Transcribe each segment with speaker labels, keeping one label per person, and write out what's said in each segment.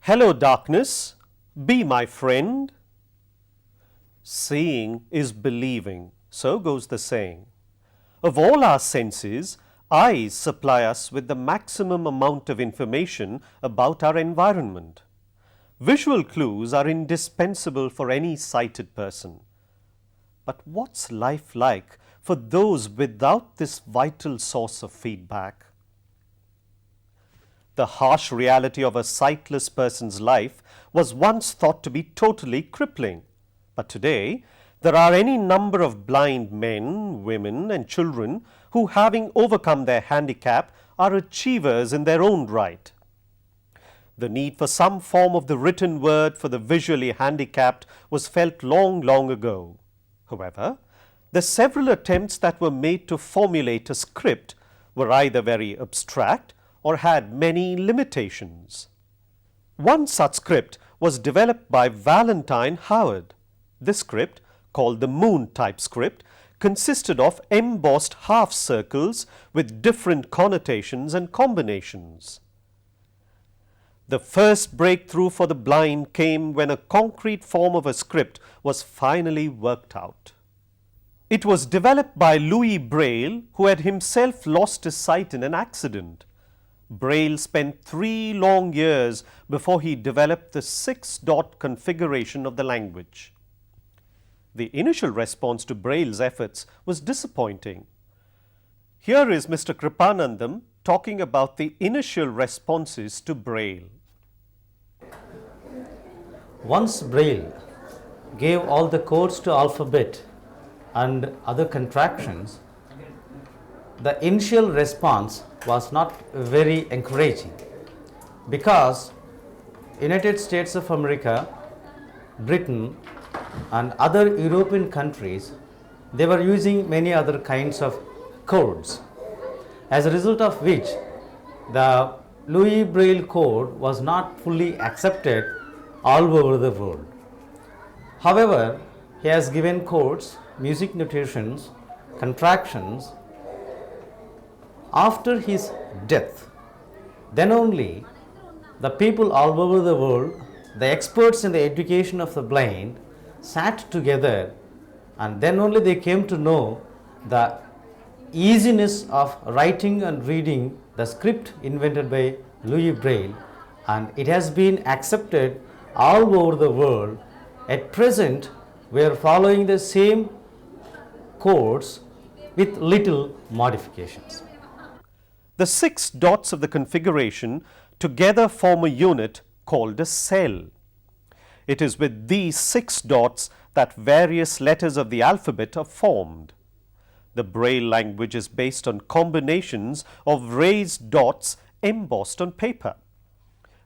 Speaker 1: Hello, darkness, be my friend. Seeing is believing, so goes the saying. Of all our senses, eyes supply us with the maximum amount of information about our environment. Visual clues are indispensable for any sighted person. But what's life like for those without this vital source of feedback? The harsh reality of a sightless person's life was once thought to be totally crippling. But today, there are any number of blind men, women, and children who, having overcome their handicap, are achievers in their own right. The need for some form of the written word for the visually handicapped was felt long ago. However, the several attempts that were made to formulate a script were either very abstract or had many limitations. One such script was developed by Valentine Howard. This script, called the Moon type script, consisted of embossed half circles with different connotations and combinations. The first breakthrough for the blind came when a concrete form of a script was finally worked out. It was developed by Louis Braille, who had himself lost his sight in an accident. Braille spent 3 long years before he developed the 6-dot configuration of the language. The initial response to Braille's efforts was disappointing. Here is Mr. Kripanandam talking about the initial responses to Braille.
Speaker 2: Once Braille gave all the codes to alphabet and other contractions, the initial response was not very encouraging because United States of America, Britain and other European countries, they were using many other kinds of codes, as a result of which the Louis Braille code was not fully accepted all over the world. However, he has given codes, music notations, contractions. After his death, then only the people all over the world, the experts in the education of the blind, sat together, and then only they came to know the easiness of writing and reading the script invented by Louis Braille, and it has been accepted all over the world. At present, we are following the same codes with little modifications.
Speaker 1: The 6 dots of the configuration together form a unit called a cell. It is with these 6 dots that various letters of the alphabet are formed. The Braille language is based on combinations of raised dots embossed on paper.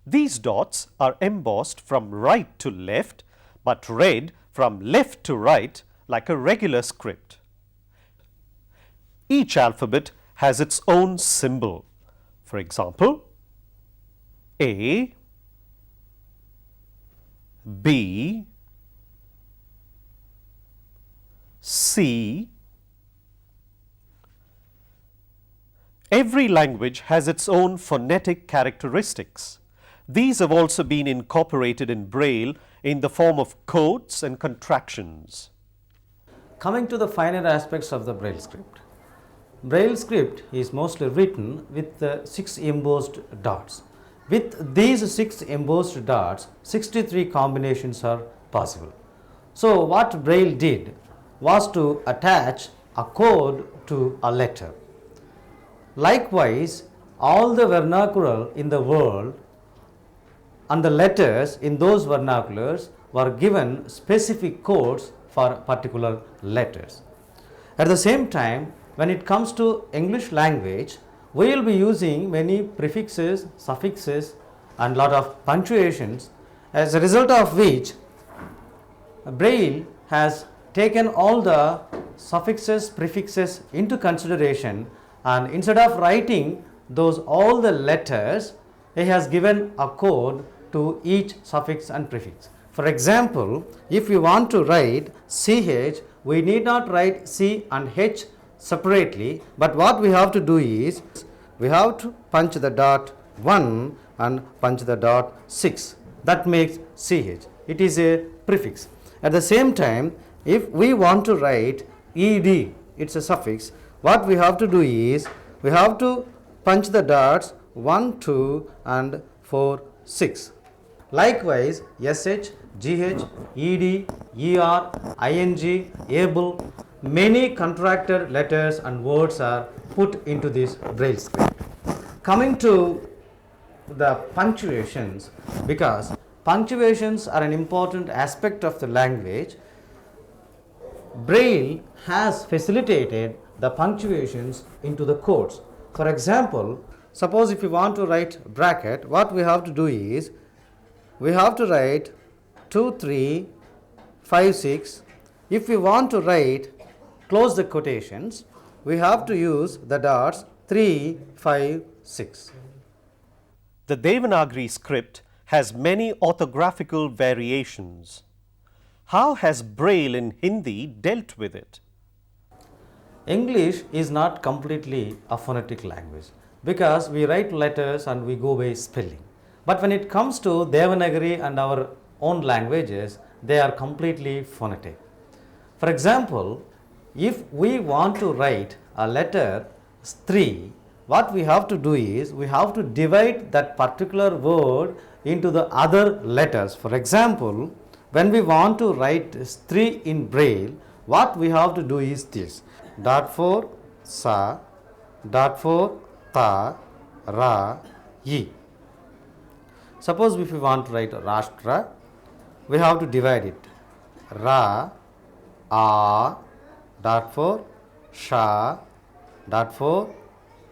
Speaker 1: These dots are embossed from right to left, but read from left to right like a regular script. Each alphabet has its own symbol. For example, A, B, C. Every language has its own phonetic characteristics. These have also been incorporated in Braille in the form of codes and contractions.
Speaker 2: Coming to the finer aspects of the Braille script. Braille script is mostly written with the 6 embossed dots. With these 6 embossed dots, 63 combinations are possible. So what Braille did was to attach a code to a letter. Likewise, all the vernacular in the world and the letters in those vernaculars were given specific codes for particular letters. At the same time, when it comes to English language, we will be using many prefixes, suffixes and lot of punctuations, as a result of which Braille has taken all the suffixes, prefixes into consideration, and instead of writing those all the letters, he has given a code to each suffix and prefix. For example, if we want to write CH, we need not write C and H separately, but what we have to do is we have to punch the dot 1 and punch the dot 6. that makes CH. It is a prefix. At the same time, if we want to write ED, it's a suffix, what we have to do is, we have to punch the dots 1, 2 and 4, 6. Likewise, SH, GH, ED, ER, ING, able, many contracted letters and words are put into this Braille script. Coming to the punctuations, because punctuations are an important aspect of the language, Braille has facilitated the punctuations into the codes. For example, suppose if you want to write bracket, what we have to do is, we have to write 2, 3, 5, 6. If we want to write, close the quotations, we have to use the dots 3, 5, 6.
Speaker 1: The Devanagari script has many orthographical variations. How has Braille in Hindi dealt with it?
Speaker 2: English is not completely a phonetic language because we write letters and we go by spelling. But when it comes to Devanagari and our own languages, they are completely phonetic. For example, if we want to write a letter 3, what we have to do is, we have to divide that particular word into the other letters. For example, when we want to write 3 in Braille, what we have to do is this: dot 4, sa, dot 4, ta, ra, yi. Suppose if we want to write Rashtra, we have to divide it. Ra, a, dot 4, sha, dot 4,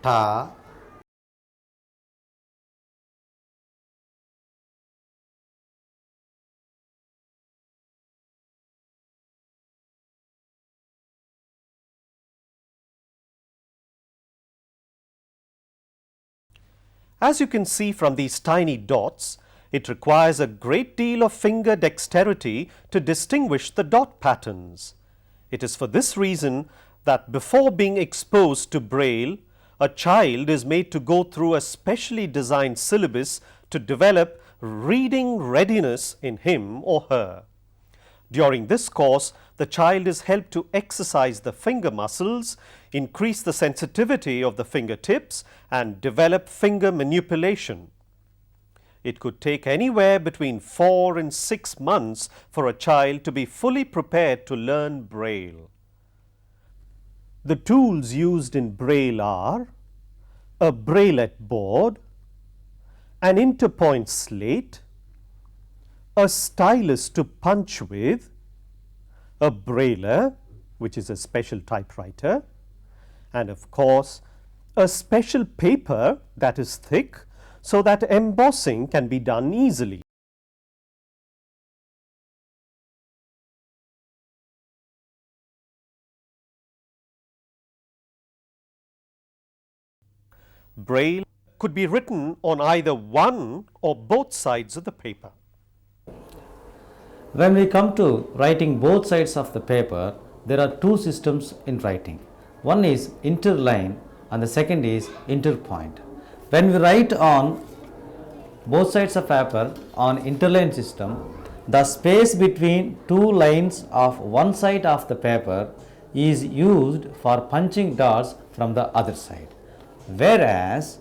Speaker 2: ta.
Speaker 1: As you can see from these tiny dots, it requires a great deal of finger dexterity to distinguish the dot patterns. It is for this reason that before being exposed to Braille, a child is made to go through a specially designed syllabus to develop reading readiness in him or her. During this course, the child is helped to exercise the finger muscles, increase the sensitivity of the fingertips, and develop finger manipulation. It could take anywhere between 4 and 6 months for a child to be fully prepared to learn Braille. The tools used in Braille are a Braillet board, an interpoint slate, a stylus to punch with, a Brailler, which is a special typewriter, and of course, a special paper that is thick so that embossing can be done easily. Braille could be written on either one or both sides of the paper.
Speaker 2: When we come to writing both sides of the paper, there are two systems in writing. One is interline and the second is interpoint. When we write on both sides of paper on interline system, the space between two lines of one side of the paper is used for punching dots from the other side. Whereas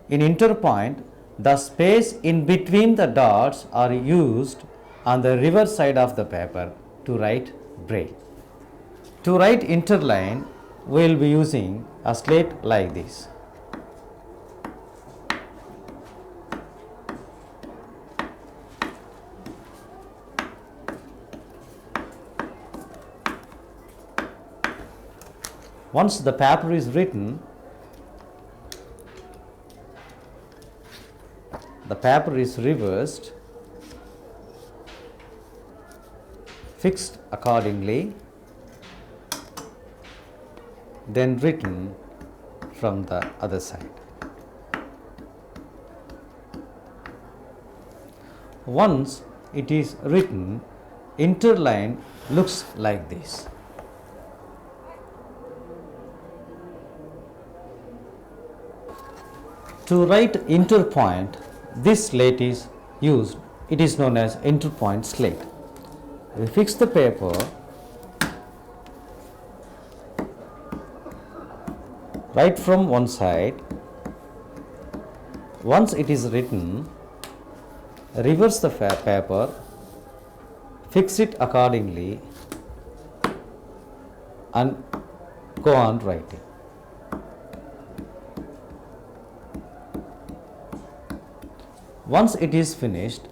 Speaker 2: in interpoint, the space in between the dots are used on the reverse side of the paper to write Braille. To write interline, we will be using a slate like this. Once the paper is written, the paper is reversed, fixed accordingly, then written from the other side. Once it is written, interline looks like this. To write interpoint, this slate is used It is known as interpoint slate. We fix the paper right from one side. Once it is written, reverse the paper, fix it accordingly, and go on writing. Once it is finished,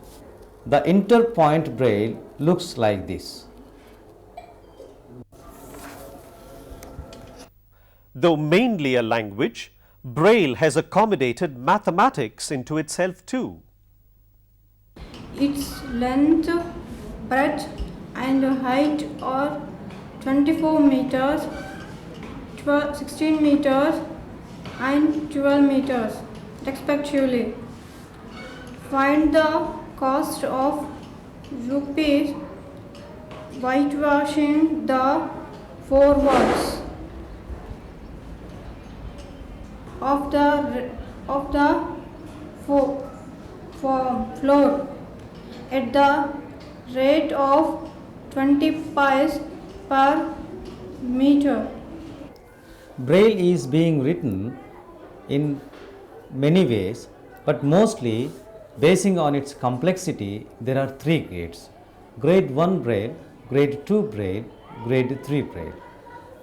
Speaker 2: the interpoint braille looks like this.
Speaker 1: Though mainly a language, Braille has accommodated mathematics into itself too.
Speaker 3: Its length, breadth and height are 24 meters, 16 meters and 12 meters respectively. Find the cost of rupees whitewashing the four walls of the floor at the rate of 20 pies per meter.
Speaker 2: Braille is being written in many ways, but mostly basing on its complexity, there are three grades: grade 1 Braille, grade 2 Braille, grade 3 Braille.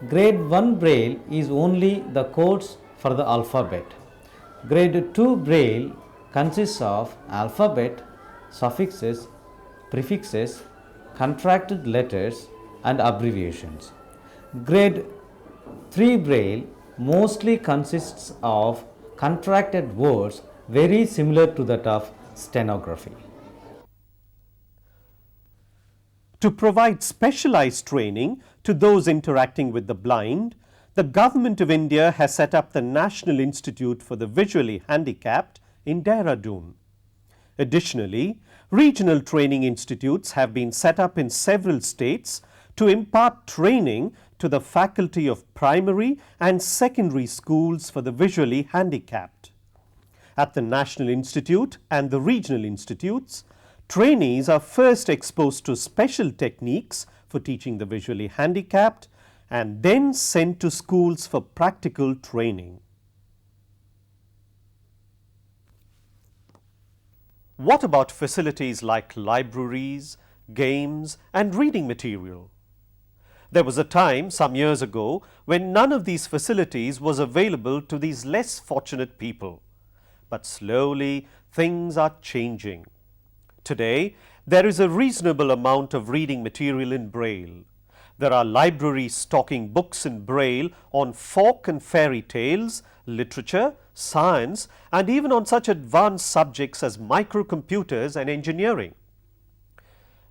Speaker 2: Grade 1 Braille is only the codes for the alphabet. Grade 2 Braille consists of alphabet, suffixes, prefixes, contracted letters and abbreviations. Grade 3 Braille mostly consists of contracted words very similar to that of stenography.
Speaker 1: To provide specialized training to those interacting with the blind, the Government of India has set up the National Institute for the Visually Handicapped in Dehradun. Additionally, regional training institutes have been set up in several states to impart training to the faculty of primary and secondary schools for the visually handicapped. At the National Institute and the regional institutes, trainees are first exposed to special techniques for teaching the visually handicapped and then sent to schools for practical training. What about facilities like libraries, games and reading material? There was a time some years ago when none of these facilities was available to these less fortunate people. But slowly things are changing. Today, there is a reasonable amount of reading material in Braille. There are libraries stocking books in Braille on folk and fairy tales, literature, science, and even on such advanced subjects as microcomputers and engineering.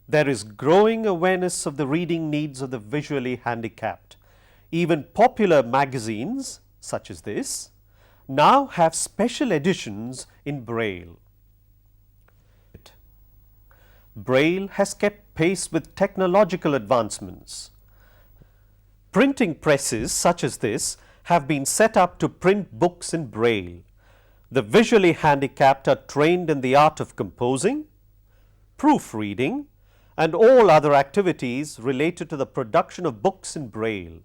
Speaker 1: There is growing awareness of the reading needs of the visually handicapped. Even popular magazines, such as this, now have special editions in Braille. Braille has kept pace with technological advancements. Printing presses such as this have been set up to print books in Braille. The visually handicapped are trained in the art of composing, proofreading, and all other activities related to the production of books in Braille.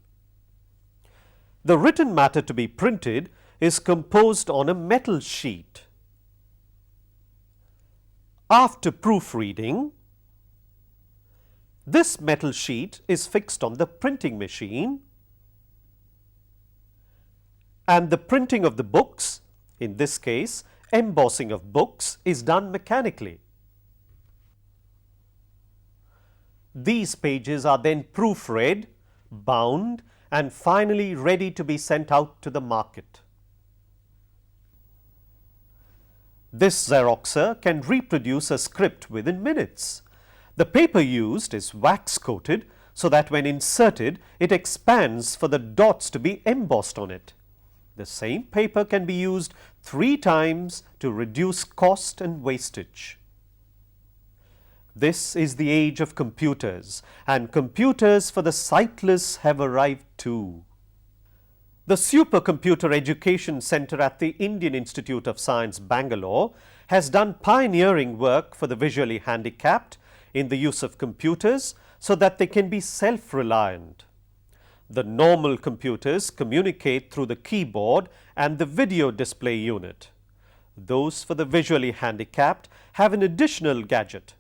Speaker 1: The written matter to be printed is composed on a metal sheet. After proofreading, this metal sheet is fixed on the printing machine, and the printing of the books, in this case embossing of books, is done mechanically. These pages are then proofread, bound, and finally ready to be sent out to the market. This Xeroxer can reproduce a script within minutes. The paper used is wax coated so that when inserted, it expands for the dots to be embossed on it. The same paper can be used 3 times to reduce cost and wastage. This is the age of computers, and computers for the sightless have arrived too. The Supercomputer Education Centre at the Indian Institute of Science, Bangalore, has done pioneering work for the visually handicapped in the use of computers so that they can be self-reliant. The normal computers communicate through the keyboard and the video display unit. Those for the visually handicapped have an additional gadget,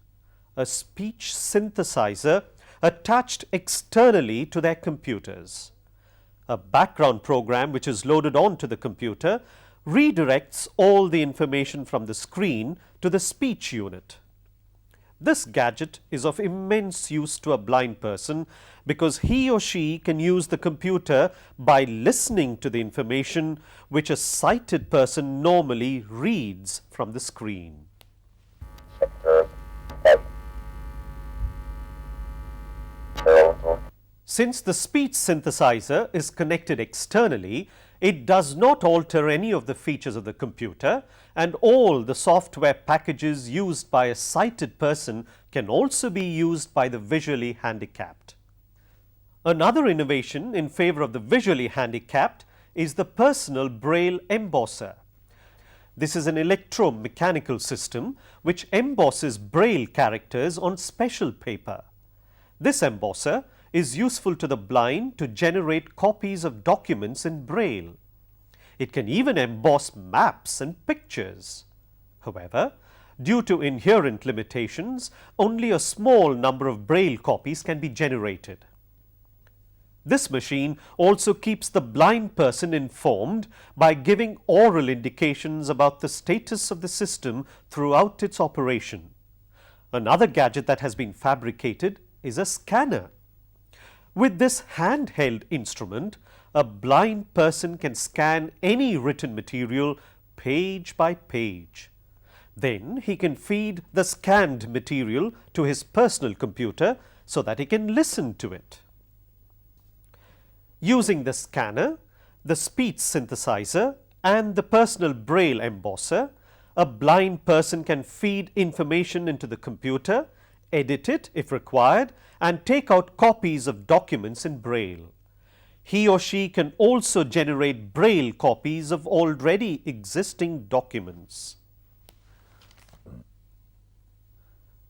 Speaker 1: a speech synthesizer attached externally to their computers. A background program which is loaded onto the computer redirects all the information from the screen to the speech unit. This gadget is of immense use to a blind person because he or she can use the computer by listening to the information which a sighted person normally reads from the screen. Since the speech synthesizer is connected externally, it does not alter any of the features of the computer, and all the software packages used by a sighted person can also be used by the visually handicapped. Another innovation in favor of the visually handicapped is the personal Braille embosser. This is an electromechanical system which embosses Braille characters on special paper. This embosser is useful to the blind to generate copies of documents in Braille. It can even emboss maps and pictures. However, due to inherent limitations, only a small number of Braille copies can be generated. This machine also keeps the blind person informed by giving oral indications about the status of the system throughout its operation. Another gadget that has been fabricated is a scanner. With this handheld instrument, a blind person can scan any written material page by page. Then he can feed the scanned material to his personal computer so that he can listen to it. Using the scanner, the speech synthesizer, and the personal Braille embosser, a blind person can feed information into the computer, edit it if required, and take out copies of documents in Braille. He or she can also generate Braille copies of already existing documents.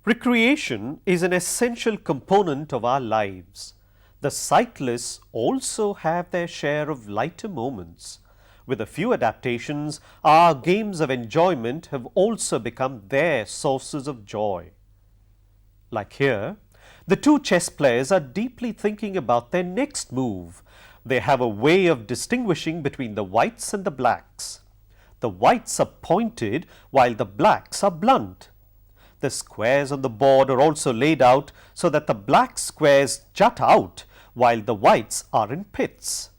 Speaker 1: Recreation is an essential component of our lives. The sightless also have their share of lighter moments. With a few adaptations, our games of enjoyment have also become their sources of joy. Like here, the two chess players are deeply thinking about their next move. They have a way of distinguishing between the whites and the blacks. The whites are pointed while the blacks are blunt. The squares on the board are also laid out so that the black squares jut out while the whites are in pits.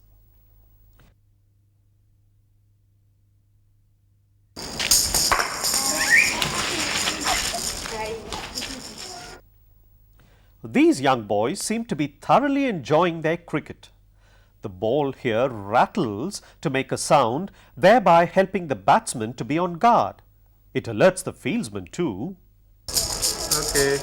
Speaker 1: These young boys seem to be thoroughly enjoying their cricket. The ball here rattles to make a sound, thereby helping the batsman to be on guard. It alerts the fieldsman too.
Speaker 4: Okay.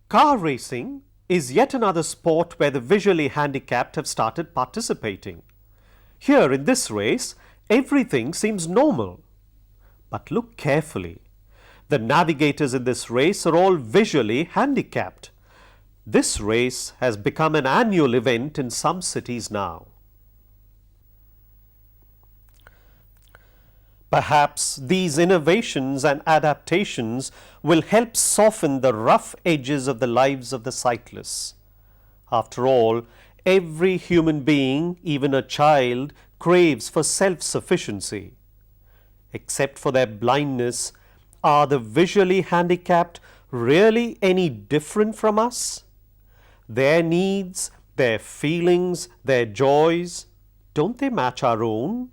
Speaker 1: Car racing is yet another sport where the visually handicapped have started participating. Here in this race, everything seems normal. But look carefully. The navigators in this race are all visually handicapped. This race has become an annual event in some cities now. Perhaps these innovations and adaptations will help soften the rough edges of the lives of the sightless. After all, every human being, even a child, craves for self-sufficiency. Except for their blindness, are the visually handicapped really any different from us? Their needs, their feelings, their joys, don't they match our own?